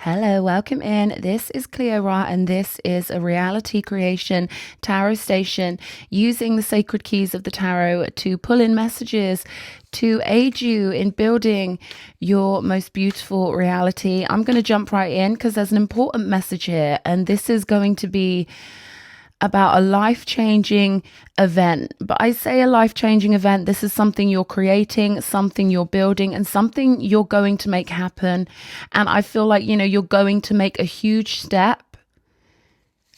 Hello, welcome in. This is Cleora, and this is a reality creation tarot station using the sacred keys of the tarot to pull in messages to aid you in building your most beautiful reality. I'm going to jump right in because there's an important message here, and this is going to be about a life-changing event. But I say a life-changing event, this is something you're creating, something you're building, and something you're going to make happen. And I feel like, you're going to make a huge step,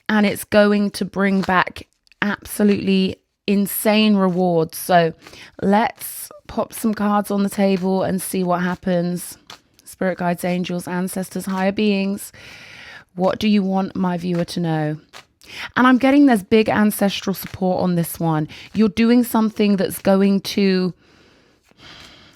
and it's going to bring back absolutely insane rewards. So let's pop some cards on the table and see what happens. Spirit guides, angels, ancestors, higher beings, what do you want my viewer to know? And I'm getting there's big ancestral support on this one. You're doing something that's going to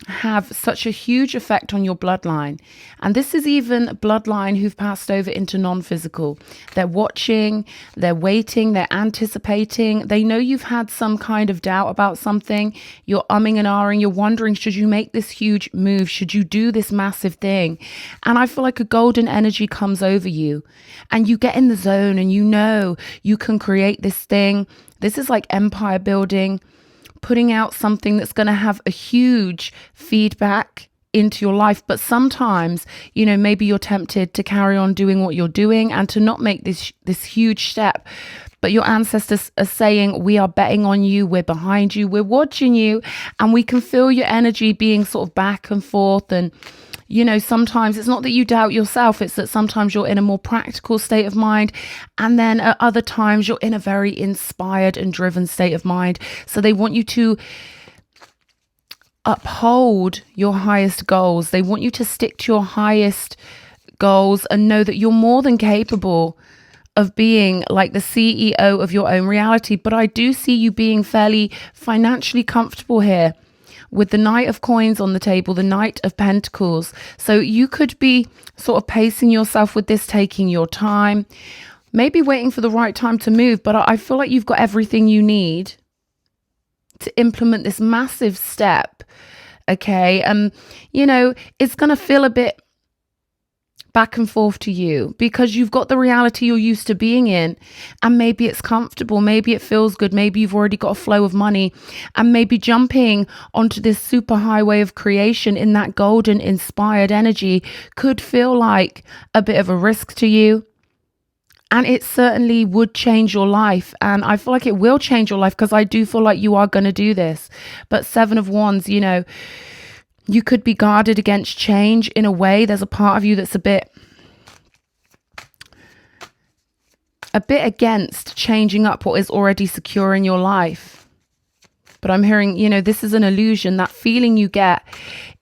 have such a huge effect on your bloodline. And this is even bloodline who've passed over into non-physical. They're watching, they're waiting, they're anticipating. They know you've had some kind of doubt about something. You're umming and ahhing. You're wondering, should you make this huge move? Should you do this massive thing? And I feel like a golden energy comes over you and you get in the zone and you know you can create this thing. This is like empire building, putting out something that's going to have a huge feedback into your life. But sometimes, maybe you're tempted to carry on doing what you're doing and to not make this huge step. But your ancestors are saying, we are betting on you, we're behind you, we're watching you, and we can feel your energy being sort of back and forth. And sometimes it's not that you doubt yourself, it's that sometimes you're in a more practical state of mind. And then at other times you're in a very inspired and driven state of mind. So they want you to uphold your highest goals. They want you to stick to your highest goals and know that you're more than capable of being like the CEO of your own reality. But I do see you being fairly financially comfortable here, with the Knight of Coins on the table, the Knight of Pentacles. So you could be sort of pacing yourself with this, taking your time, maybe waiting for the right time to move. But I feel like you've got everything you need to implement this massive step. Okay. It's going to feel a bit back and forth to you because you've got the reality you're used to being in, and maybe it's comfortable, maybe it feels good, maybe you've already got a flow of money, and maybe jumping onto this super highway of creation in that golden inspired energy could feel like a bit of a risk to you. And it certainly would change your life. And I feel like it will change your life because I do feel like you are going to do this. But Seven of Wands, you could be guarded against change in a way. There's a part of you that's a bit against changing up what is already secure in your life. But I'm hearing, this is an illusion. That feeling you get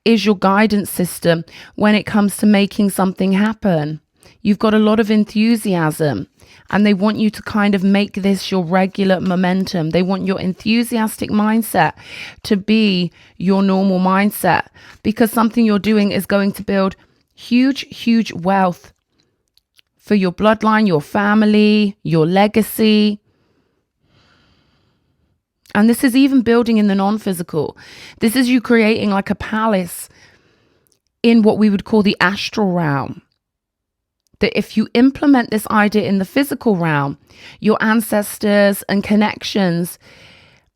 is your guidance system when it comes to making something happen. You've got a lot of enthusiasm, and they want you to kind of make this your regular momentum. They want your enthusiastic mindset to be your normal mindset, because something you're doing is going to build huge, huge wealth for your bloodline, your family, your legacy. And this is even building in the non-physical. This is you creating like a palace in what we would call the astral realm. That if you implement this idea in the physical realm, your ancestors and connections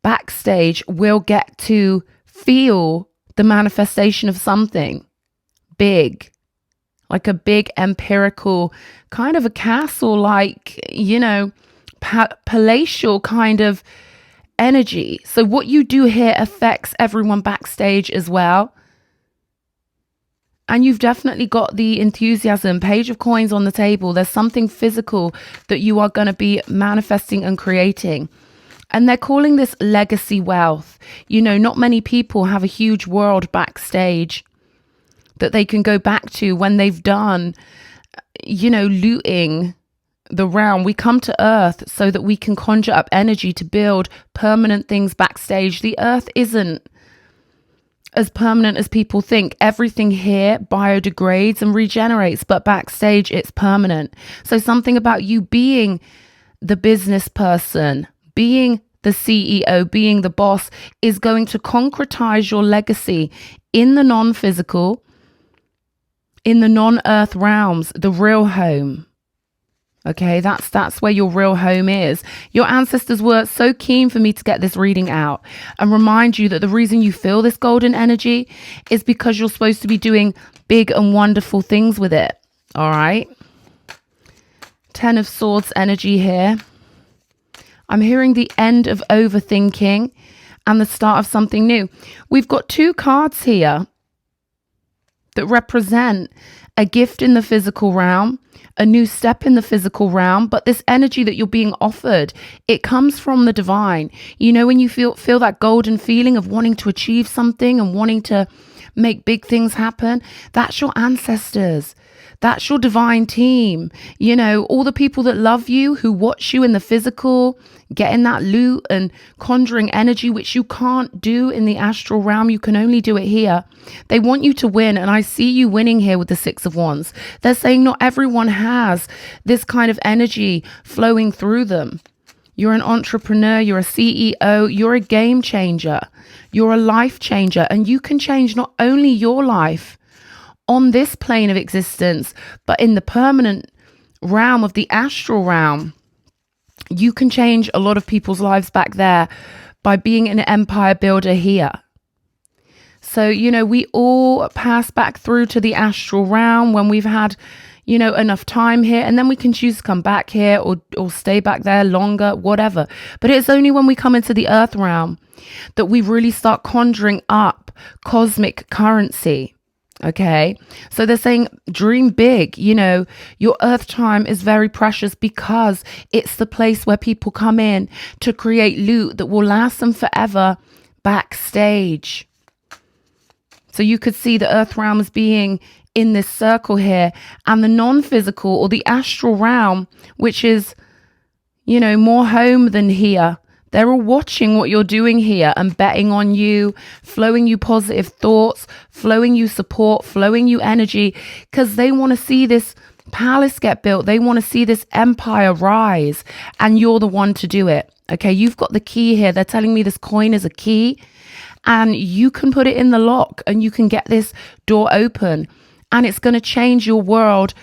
backstage will get to feel the manifestation of something big, like a big empirical kind of a castle, like, palatial kind of energy. So what you do here affects everyone backstage as well. And you've definitely got the enthusiasm. Page of Coins on the table. There's something physical that you are going to be manifesting and creating. And they're calling this legacy wealth. Not many people have a huge world backstage that they can go back to when they've done, looting the realm. We come to Earth so that we can conjure up energy to build permanent things backstage. The Earth isn't as permanent as people think. Everything here biodegrades and regenerates, but backstage it's permanent. So something about you being the business person, being the CEO, being the boss, is going to concretize your legacy in the non-physical in the non-earth realms, the real home. Okay, that's where your real home is. Your ancestors were so keen for me to get this reading out and remind you that the reason you feel this golden energy is because you're supposed to be doing big and wonderful things with it. All right. 10 of Swords energy here. I'm hearing the end of overthinking and the start of something new. We've got 2 cards here that represent a gift in the physical realm, a new step in the physical realm, but this energy that you're being offered, it comes from the divine. You know, when you feel that golden feeling of wanting to achieve something and wanting to make big things happen, that's your ancestors. That's your divine team. You know, all the people that love you, who watch you in the physical, getting that loot and conjuring energy, which you can't do in the astral realm. You can only do it here. They want you to win. And I see you winning here with the 6 of Wands. They're saying not everyone has this kind of energy flowing through them. You're an entrepreneur. You're a CEO. You're a game changer. You're a life changer. And you can change not only your life on this plane of existence, but in the permanent realm of the astral realm. You can change a lot of people's lives back there by being an empire builder here. So, you know, we all pass back through to the astral realm when we've had, you know, enough time here, and then we can choose to come back here or stay back there longer, whatever. But it's only when we come into the earth realm that we really start conjuring up cosmic currency. Okay, so they're saying dream big. You know, your earth time is very precious because it's the place where people come in to create loot that will last them forever backstage. So you could see the earth realm as being in this circle here, and the non-physical or the astral realm, which is, you know, more home than here. They're all watching what you're doing here and betting on you, flowing you positive thoughts, flowing you support, flowing you energy, because they want to see this palace get built. They want to see this empire rise, and you're the one to do it. Okay, you've got the key here. They're telling me this coin is a key, and you can put it in the lock and you can get this door open, and it's going to change your world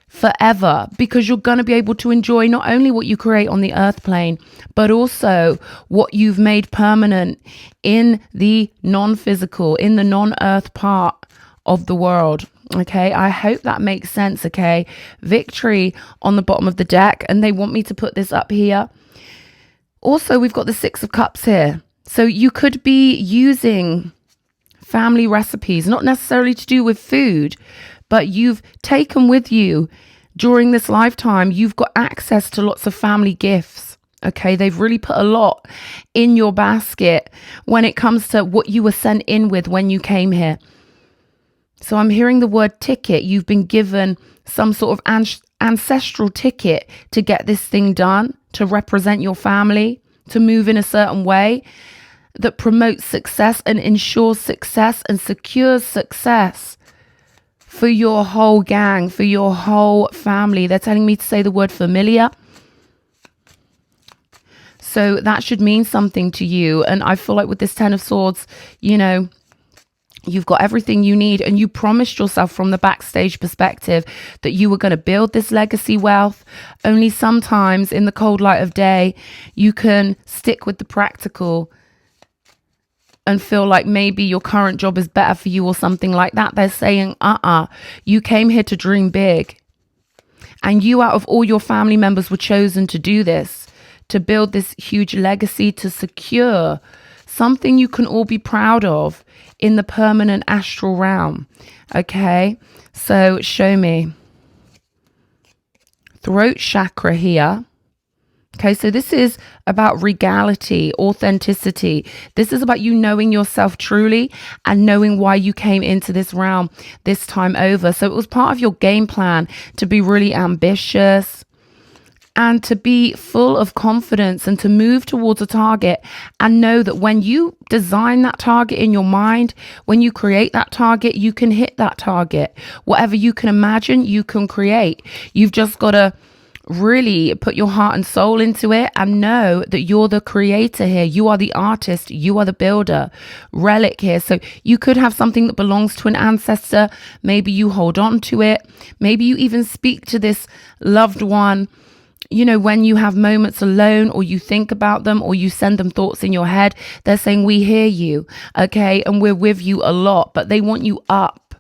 forever, because you're going to be able to enjoy not only what you create on the earth plane, but also what you've made permanent in the non-physical, in the non-earth part of the world. Okay, I hope that makes sense. Okay, victory on the bottom of the deck, and they want me to put this up here. Also, we've got the 6 of Cups here. So you could be using family recipes, not necessarily to do with food, but you've taken with you during this lifetime, you've got access to lots of family gifts. Okay, they've really put a lot in your basket when it comes to what you were sent in with when you came here. So I'm hearing the word ticket. You've been given some sort of ancestral ticket to get this thing done, to represent your family, to move in a certain way that promotes success and ensures success and secures success for your whole gang, for your whole family. They're telling me to say the word familiar. So that should mean something to you. And I feel like with this 10 of Swords, you know, you've got everything you need, and you promised yourself from the backstage perspective that you were going to build this legacy wealth. Only sometimes in the cold light of day, you can stick with the practical and feel like maybe your current job is better for you or something like that. They're saying, you came here to dream big. And you, out of all your family members, were chosen to do this, to build this huge legacy, to secure something you can all be proud of in the permanent astral realm. Okay, so show me. Throat chakra here. Okay, so this is about regality, authenticity. This is about you knowing yourself truly and knowing why you came into this realm this time over. So it was part of your game plan to be really ambitious and to be full of confidence and to move towards a target and know that when you design that target in your mind, when you create that target, you can hit that target. Whatever you can imagine, you can create. You've just got to really put your heart and soul into it and know that you're the creator here. You are the artist. You are the builder. Relic here. So you could have something that belongs to an ancestor. Maybe you hold on to it. Maybe you even speak to this loved one, you know, when you have moments alone, or you think about them, or you send them thoughts in your head. They're saying, we hear you, okay, and we're with you a lot. But they want you up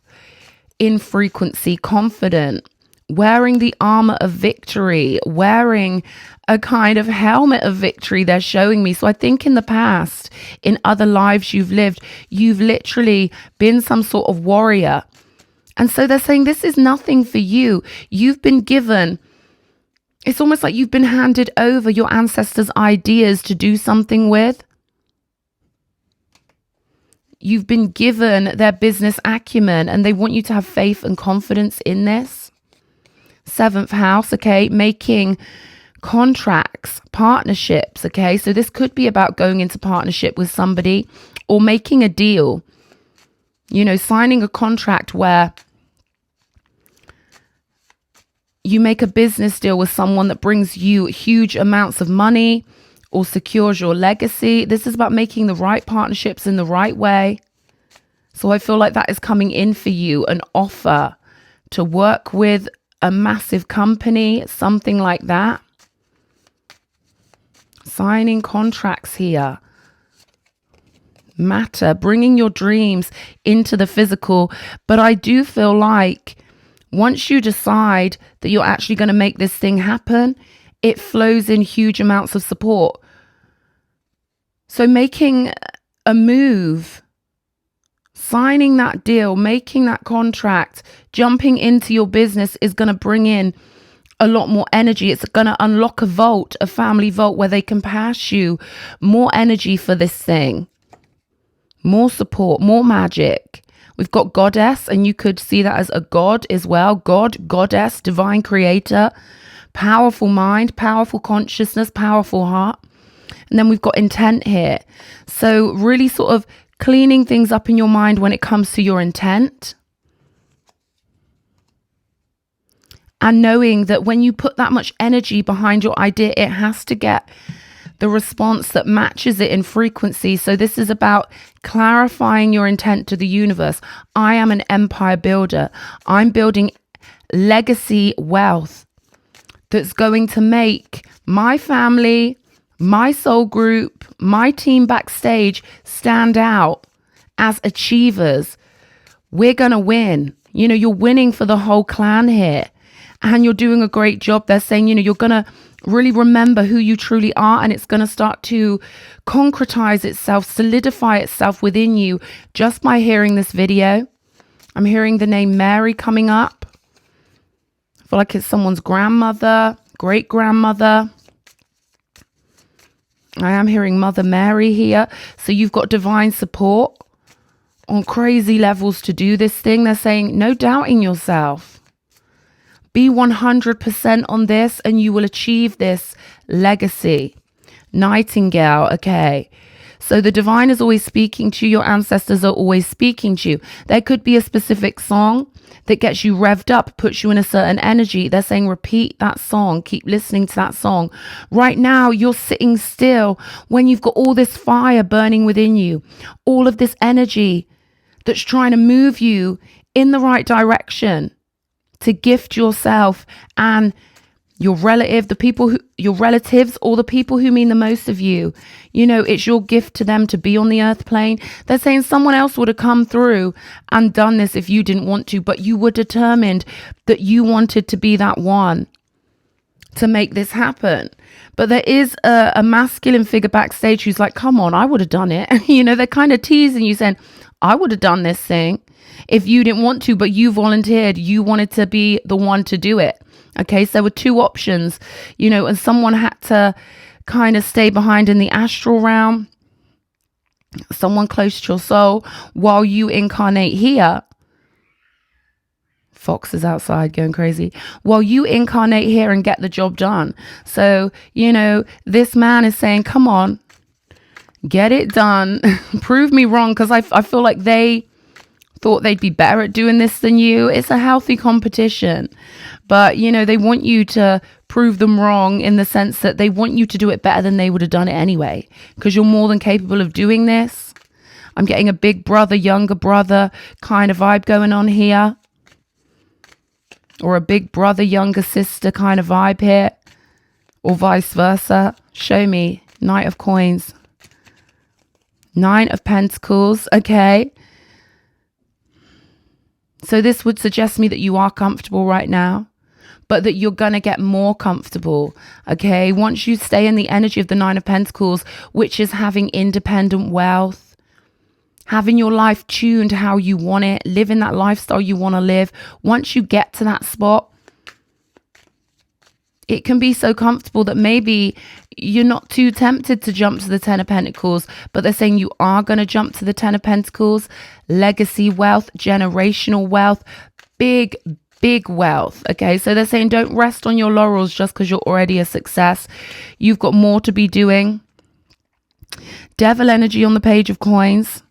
in frequency, confident, wearing the armor of victory, wearing a kind of helmet of victory, they're showing me. So I think in the past, in other lives you've lived, you've literally been some sort of warrior. And so they're saying this is nothing for you. You've been given, it's almost like you've been handed over your ancestors' ideas to do something with. You've been given their business acumen, and they want you to have faith and confidence in this. 7th house, okay, making contracts, partnerships, okay. So this could be about going into partnership with somebody or making a deal, you know, signing a contract where you make a business deal with someone that brings you huge amounts of money or secures your legacy. This is about making the right partnerships in the right way. So I feel like that is coming in for you, an offer to work with a massive company, something like that. Signing contracts here. Matter, bringing your dreams into the physical. But I do feel like once you decide that you're actually going to make this thing happen, it flows in huge amounts of support. So making a move, signing that deal, making that contract, jumping into your business is going to bring in a lot more energy. It's going to unlock a vault, a family vault, where they can pass you more energy for this thing, more support, more magic. We've got goddess, and you could see that as a god as well. God, goddess, divine creator, powerful mind, powerful consciousness, powerful heart. And then we've got intent here. So really sort of cleaning things up in your mind when it comes to your intent. And knowing that when you put that much energy behind your idea, it has to get the response that matches it in frequency. So this is about clarifying your intent to the universe. I am an empire builder. I'm building legacy wealth that's going to make my family, my soul group, my team backstage stand out as achievers. We're going to win. You know, you're winning for the whole clan here, and you're doing a great job. They're saying, you know, you're going to really remember who you truly are, and it's going to start to concretize itself, solidify itself within you just by hearing this video. I'm hearing the name Mary coming up. I feel like it's someone's grandmother, great grandmother. I am hearing Mother Mary here. So you've got divine support on crazy levels to do this thing. They're saying no doubting yourself. Be 100% on this and you will achieve this legacy. Nightingale, okay. So the divine is always speaking to you. Your ancestors are always speaking to you. There could be a specific song that gets you revved up, puts you in a certain energy. They're saying repeat that song, keep listening to that song. Right now, you're sitting still when you've got all this fire burning within you, all of this energy that's trying to move you in the right direction to gift yourself and your relative, your relatives, or the people who mean the most of you. You know, it's your gift to them to be on the earth plane. They're saying someone else would have come through and done this if you didn't want to, but you were determined that you wanted to be that one to make this happen. But there is a masculine figure backstage who's like, come on, I would have done it. You know, they're kind of teasing you, saying, I would have done this thing if you didn't want to, but you volunteered. You wanted to be the one to do it. Okay, so there were two options, you know, and someone had to kind of stay behind in the astral realm, someone close to your soul, while you incarnate here. Fox is outside going crazy. While you incarnate here and get the job done. So, you know, this man is saying, come on, get it done. Prove me wrong, because I feel like they thought they'd be better at doing this than you. It's a healthy competition. But, you know, they want you to prove them wrong in the sense that they want you to do it better than they would have done it anyway, because you're more than capable of doing this. I'm getting a big brother, younger brother kind of vibe going on here. Or a big brother, younger sister kind of vibe here. Or vice versa. Show me. Knight of Coins. Nine of Pentacles. Okay. So this would suggest me that you are comfortable right now, but that you're going to get more comfortable. Okay. Once you stay in the energy of the Nine of Pentacles, which is having independent wealth, having your life tuned how you want it, living that lifestyle you want to live. Once you get to that spot, it can be so comfortable that maybe you're not too tempted to jump to the Ten of Pentacles, but they're saying you are going to jump to the Ten of Pentacles. Legacy wealth, generational wealth, big wealth. Okay, so they're saying don't rest on your laurels just because you're already a success. You've got more to be doing. Devil energy on the Page of Coins.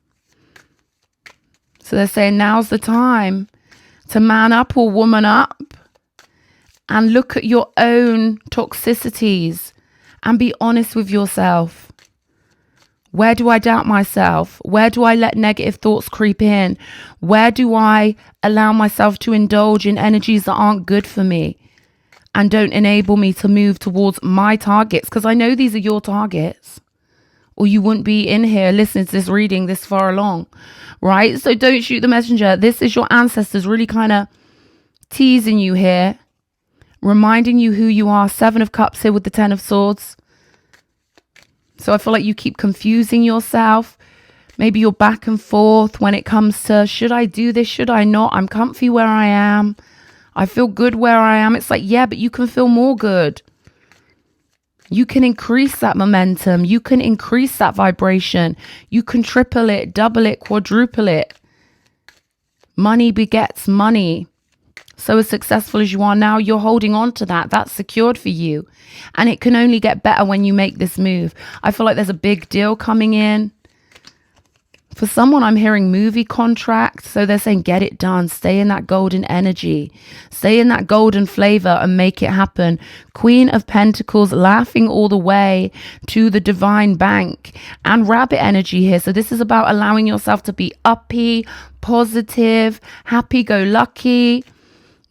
So they're saying now's the time to man up or woman up and look at your own toxicities and be honest with yourself. Where do I doubt myself? Where do I let negative thoughts creep in? Where do I allow myself to indulge in energies that aren't good for me and don't enable me to move towards my targets? Because I know these are your targets, or you wouldn't be in here listening to this reading this far along, right? So don't shoot the messenger. This is your ancestors really kind of teasing you here, reminding you who you are. Seven of Cups here with the Ten of Swords. So I feel like you keep confusing yourself. Maybe you're back and forth when it comes to, should I do this? Should I not? I'm comfy where I am. I feel good where I am. It's like, yeah, but you can feel more good. You can increase that momentum. You can increase that vibration. You can triple it, double it, quadruple it. Money begets money. So as successful as you are now, you're holding on to that. That's secured for you. And it can only get better when you make this move. I feel like there's a big deal coming in. For someone, I'm hearing movie contract. So they're saying, get it done. Stay in that golden energy. Stay in that golden flavor and make it happen. Queen of Pentacles laughing all the way to the divine bank. And rabbit energy here. So this is about allowing yourself to be uppy, positive, happy-go-lucky.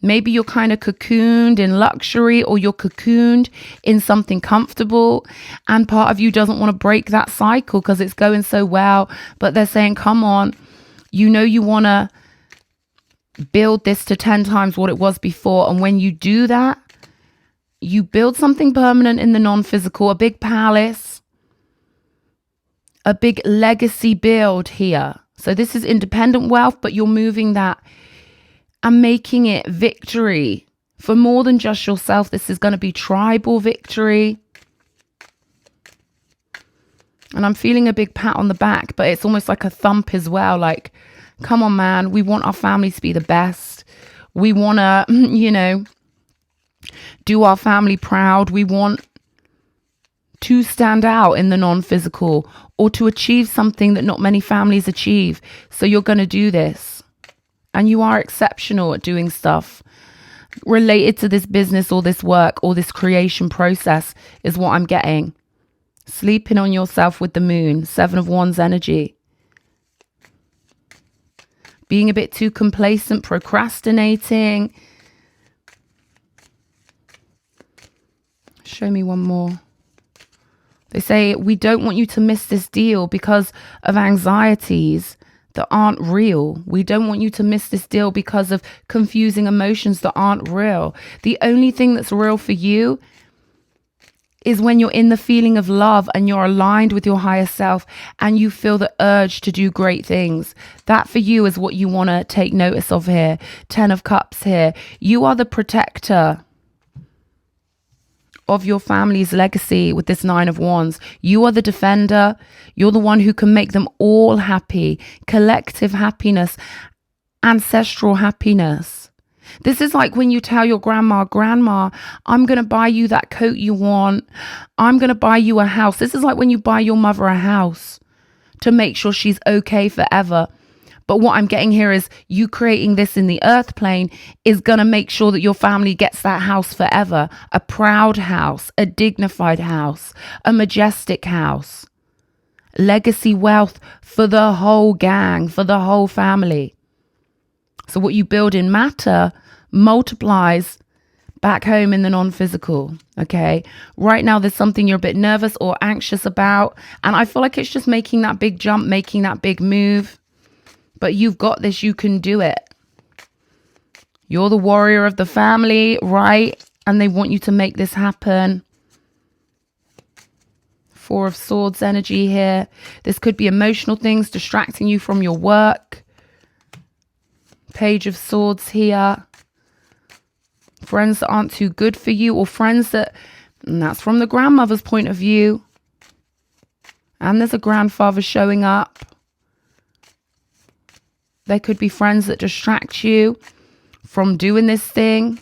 Maybe you're kind of cocooned in luxury, or you're cocooned in something comfortable. And part of you doesn't want to break that cycle because it's going so well. But they're saying, come on, you know you want to build this to 10 times what it was before. And when you do that, you build something permanent in the non-physical, a big palace, a big legacy build here. So this is independent wealth, but you're moving that and making it victory for more than just yourself. This is going to be tribal victory. And I'm feeling a big pat on the back, but it's almost like a thump as well. Like, come on, man, we want our families to be the best. We want to, you know, do our family proud. We want to stand out in the non-physical, or to achieve something that not many families achieve. So you're going to do this. And you are exceptional at doing stuff related to this business or this work or this creation process is what I'm getting. Sleeping on yourself with the moon. Seven of Wands energy. Being a bit too complacent, procrastinating. Show me one more. They say, we don't want you to miss this deal because of anxieties that aren't real. We don't want you to miss this deal because of confusing emotions that aren't real. The only thing that's real for you is when you're in the feeling of love and you're aligned with your higher self and you feel the urge to do great things. That for you is what you want to take notice of here. 10 of Cups here. You are the protector of your family's legacy with this 9 of Wands. You are the defender. You're the one who can make them all happy. Collective happiness, ancestral happiness. This is like when you tell your grandma, I'm going to buy you that coat you want. I'm going to buy you a house. This is like when you buy your mother a house to make sure she's okay forever. But what I'm getting here is you creating this in the earth plane is going to make sure that your family gets that house forever. A proud house, a dignified house, a majestic house. Legacy wealth for the whole gang, for the whole family. So what you build in matter multiplies back home in the non-physical. Okay. Right now, there's something you're a bit nervous or anxious about. And I feel like it's just making that big jump, making that big move. But you've got this. You can do it. You're the warrior of the family, right? And they want you to make this happen. Four of Swords energy here. This could be emotional things distracting you from your work. Page of Swords here. Friends that aren't too good for you, or friends that, and that's from the grandmother's point of view. And there's a grandfather showing up. There could be friends that distract you from doing this thing.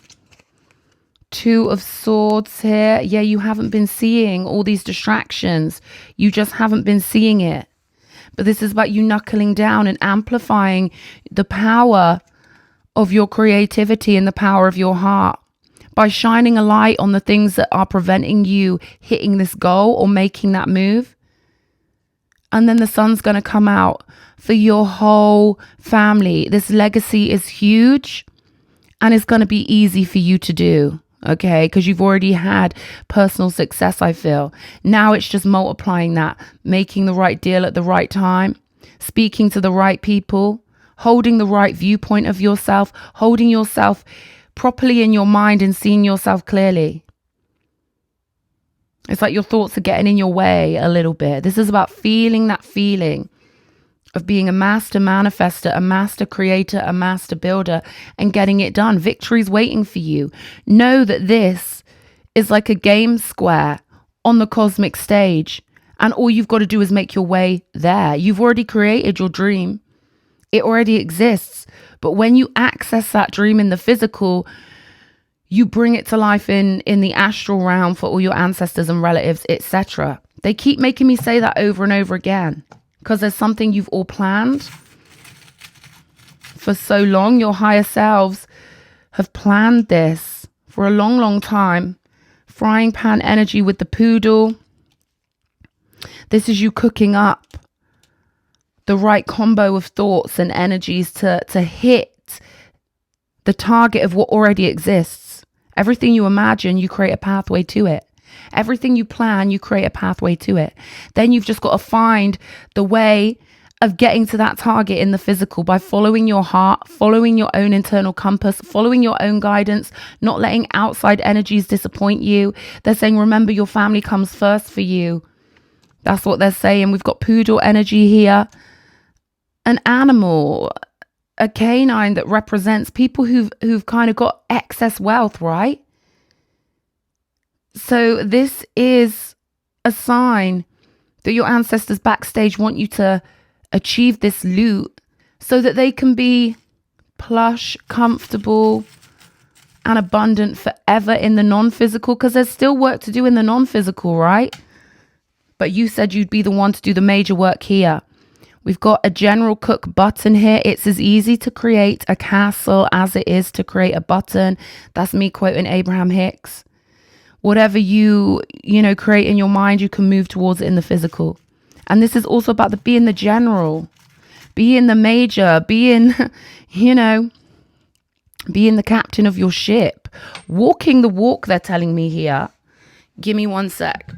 Two of Swords here. Yeah, you haven't been seeing all these distractions. You just haven't been seeing it. But this is about you knuckling down and amplifying the power of your creativity and the power of your heart by shining a light on the things that are preventing you hitting this goal or making that move. And then the sun's going to come out for your whole family. This legacy is huge and it's going to be easy for you to do. Okay, because you've already had personal success, I feel. Now it's just multiplying that, making the right deal at the right time, speaking to the right people, holding the right viewpoint of yourself, holding yourself properly in your mind and seeing yourself clearly. It's like your thoughts are getting in your way a little bit. This is about feeling that feeling of being a master manifester, a master creator, a master builder, and getting it done. Victory's waiting for you. Know that this is like a game square on the cosmic stage, and all you've got to do is make your way there. You've already created your dream. It already exists. But when you access that dream in the physical, you bring it to life in the astral realm for all your ancestors and relatives, etc. They keep making me say that over and over again because there's something you've all planned for so long. Your higher selves have planned this for a long, long time. Frying pan energy with the poodle. This is you cooking up the right combo of thoughts and energies to hit the target of what already exists. Everything you imagine, you create a pathway to it. Everything you plan, you create a pathway to it. Then you've just got to find the way of getting to that target in the physical by following your heart, following your own internal compass, following your own guidance, not letting outside energies disappoint you. They're saying, remember, your family comes first for you. That's what they're saying. We've got poodle energy here. An animal, a canine that represents people who've kind of got excess wealth, right? So this is a sign that your ancestors backstage want you to achieve this loot so that they can be plush, comfortable, and abundant forever in the non-physical, because there's still work to do in the non-physical, right? But you said you'd be the one to do the major work here. We've got a general cook button here. It's as easy to create a castle as it is to create a button. That's me quoting Abraham Hicks. Whatever you create in your mind, you can move towards it in the physical. And this is also about being the general, being the major, being the captain of your ship, walking the walk, they're telling me here. Give me one sec.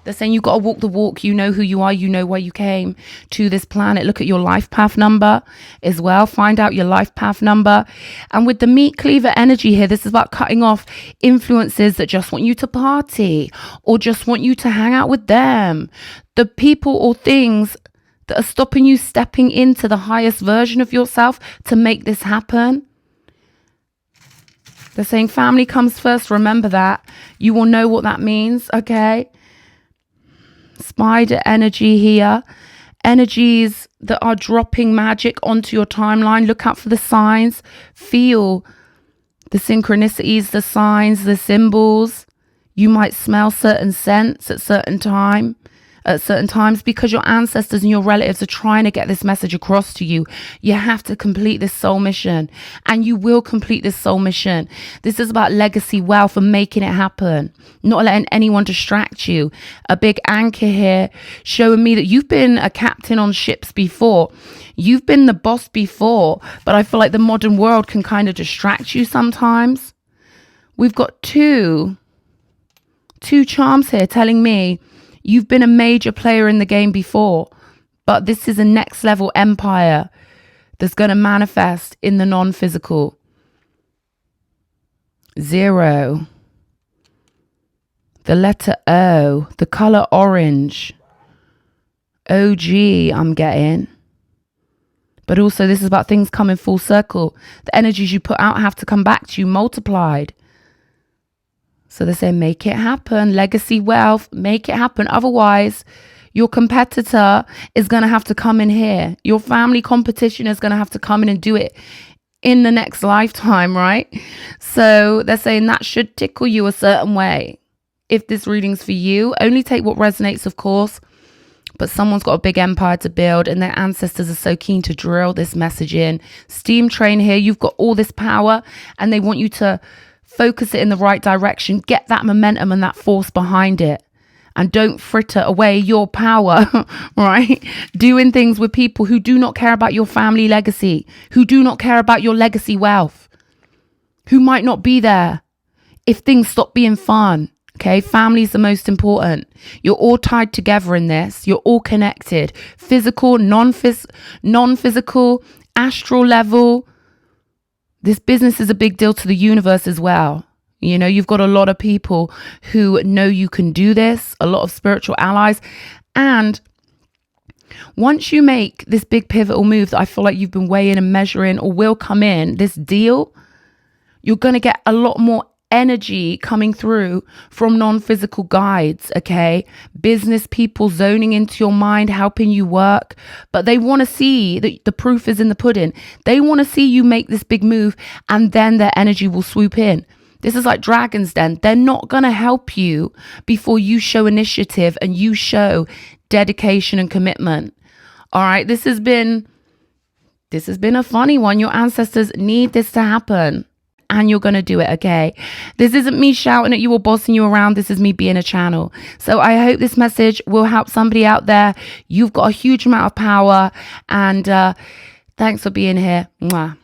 They're saying you've got to walk the walk. You know who you are. You know why you came to this planet. Look at your life path number as well. Find out your life path number. And with the meat cleaver energy here, this is about cutting off influences that just want you to party or just want you to hang out with them. The people or things that are stopping you stepping into the highest version of yourself to make this happen. They're saying family comes first. Remember that. You will know what that means. Okay. Spider energy here. Energies that are dropping magic onto your timeline. Look out for the signs. Feel the synchronicities, the signs, the symbols. You might smell certain scents at certain time. at certain times because your ancestors and your relatives are trying to get this message across to you. You have to complete this soul mission, and you will complete this soul mission. This is about legacy wealth and making it happen, not letting anyone distract you. A big anchor here showing me that you've been a captain on ships before. You've been the boss before, but I feel like the modern world can kind of distract you sometimes. We've got two charms here telling me you've been a major player in the game before, but this is a next level empire that's going to manifest in the non-physical. 0. The letter O, the color orange. OG, I'm getting. But also this is about things coming full circle. The energies you put out have to come back to you multiplied. So they say, make it happen. Legacy wealth, make it happen. Otherwise, your competitor is going to have to come in here. Your family competition is going to have to come in and do it in the next lifetime, right? So they're saying that should tickle you a certain way. If this reading's for you, only take what resonates, of course. But someone's got a big empire to build and their ancestors are so keen to drill this message in. Steam train here. You've got all this power and they want you to focus it in the right direction. Get that momentum and that force behind it. And don't fritter away your power, right? Doing things with people who do not care about your family legacy, who do not care about your legacy wealth, who might not be there if things stop being fun. Okay, family is the most important. You're all tied together in this. You're all connected. Physical, non-physical, astral level. This business is a big deal to the universe as well. You know, you've got a lot of people who know you can do this, a lot of spiritual allies. And once you make this big pivotal move that I feel like you've been weighing and measuring or will come in, this deal, you're going to get a lot more energy coming through from non-physical guides, okay? Business people zoning into your mind, helping you work, but they want to see that the proof is in the pudding. They want to see you make this big move and then their energy will swoop in. This is like Dragon's Den. They're not going to help you before you show initiative and you show dedication and commitment. All right, this has been a funny one. Your ancestors need this to happen. And you're going to do it, okay? This isn't me shouting at you or bossing you around. This is me being a channel. So I hope this message will help somebody out there. You've got a huge amount of power. And thanks for being here. Mwah.